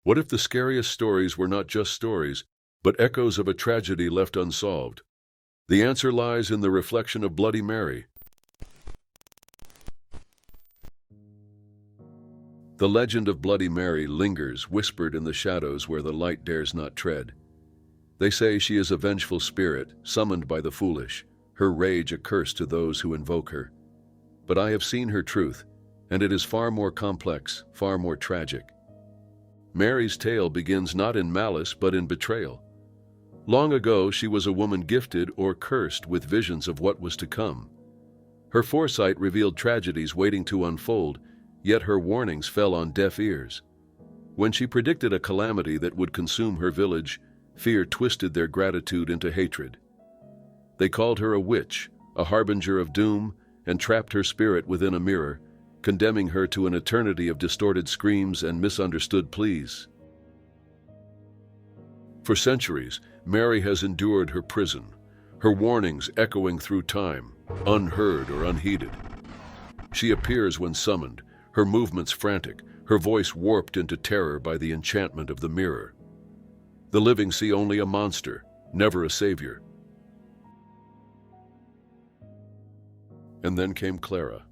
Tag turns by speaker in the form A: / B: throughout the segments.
A: What if the scariest stories were not just stories, but echoes of a tragedy left unsolved? The answer lies in the reflection of Bloody Mary. The legend of Bloody Mary lingers, whispered in the shadows where the light dares not tread. They say she is a vengeful spirit, summoned by the foolish, her rage a curse to those who invoke her. But I have seen her truth, and it is far more complex, far more tragic. Mary's tale begins not in malice, but in betrayal. Long ago, she was a woman gifted or cursed with visions of what was to come. Her foresight revealed tragedies waiting to unfold, yet her warnings fell on deaf ears. When she predicted a calamity that would consume her village, fear twisted their gratitude into hatred. They called her a witch, a harbinger of doom, and trapped her spirit within a mirror, condemning her to an eternity of distorted screams and misunderstood pleas. For centuries, Mary has endured her prison, her warnings echoing through time, unheard or unheeded. She appears when summoned, her movements frantic, her voice warped into terror by the enchantment of the mirror. The living see only a monster, never a savior. And then came Clara.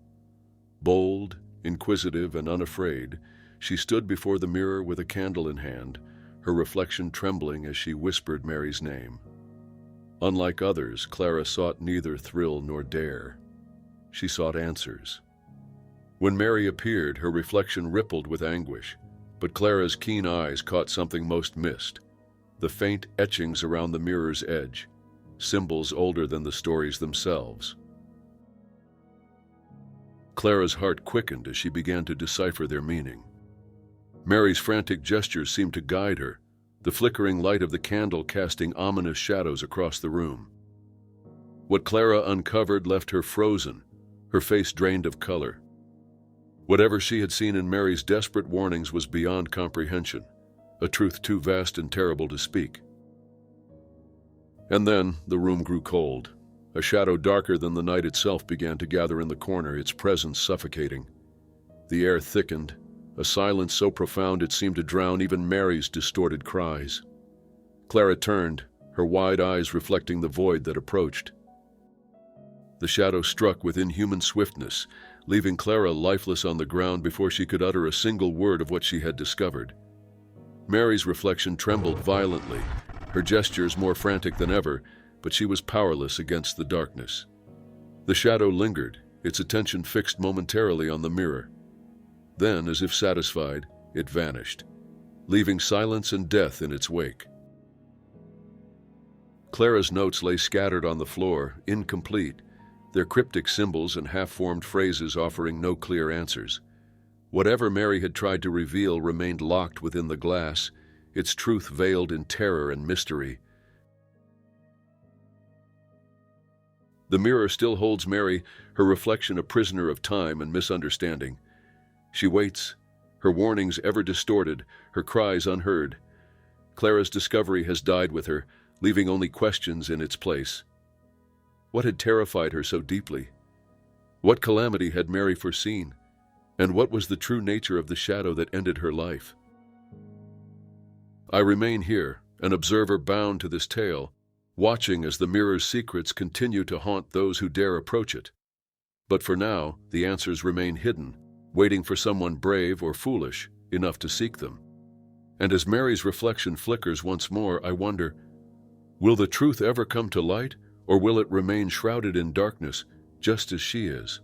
A: Bold, inquisitive, and unafraid, she stood before the mirror with a candle in hand, her reflection trembling as she whispered Mary's name. Unlike others, Clara sought neither thrill nor dare. She sought answers. When Mary appeared, her reflection rippled with anguish, but Clara's keen eyes caught something most missed: the faint etchings around the mirror's edge, symbols older than the stories themselves. Clara's heart quickened as she began to decipher their meaning. Mary's frantic gestures seemed to guide her, the flickering light of the candle casting ominous shadows across the room. What Clara uncovered left her frozen, her face drained of color. Whatever she had seen in Mary's desperate warnings was beyond comprehension, a truth too vast and terrible to speak. And then the room grew cold. A shadow darker than the night itself began to gather in the corner, its presence suffocating. The air thickened, a silence so profound it seemed to drown even Mary's distorted cries. Clara turned, her wide eyes reflecting the void that approached. The shadow struck with inhuman swiftness, leaving Clara lifeless on the ground before she could utter a single word of what she had discovered. Mary's reflection trembled violently, her gestures more frantic than ever, but she was powerless against the darkness. The shadow lingered, its attention fixed momentarily on the mirror. Then, as if satisfied, it vanished, leaving silence and death in its wake. Clara's notes lay scattered on the floor, incomplete, their cryptic symbols and half-formed phrases offering no clear answers. Whatever Mary had tried to reveal remained locked within the glass, its truth veiled in terror and mystery. The mirror still holds Mary, her reflection a prisoner of time and misunderstanding. She waits, her warnings ever distorted, her cries unheard. Clara's discovery has died with her, leaving only questions in its place. What had terrified her so deeply? What calamity had Mary foreseen? And what was the true nature of the shadow that ended her life? I remain here, an observer bound to this tale, watching as the mirror's secrets continue to haunt those who dare approach it. But for now, the answers remain hidden, waiting for someone brave or foolish enough to seek them. And as Mary's reflection flickers once more, I wonder, will the truth ever come to light, or will it remain shrouded in darkness, just as she is?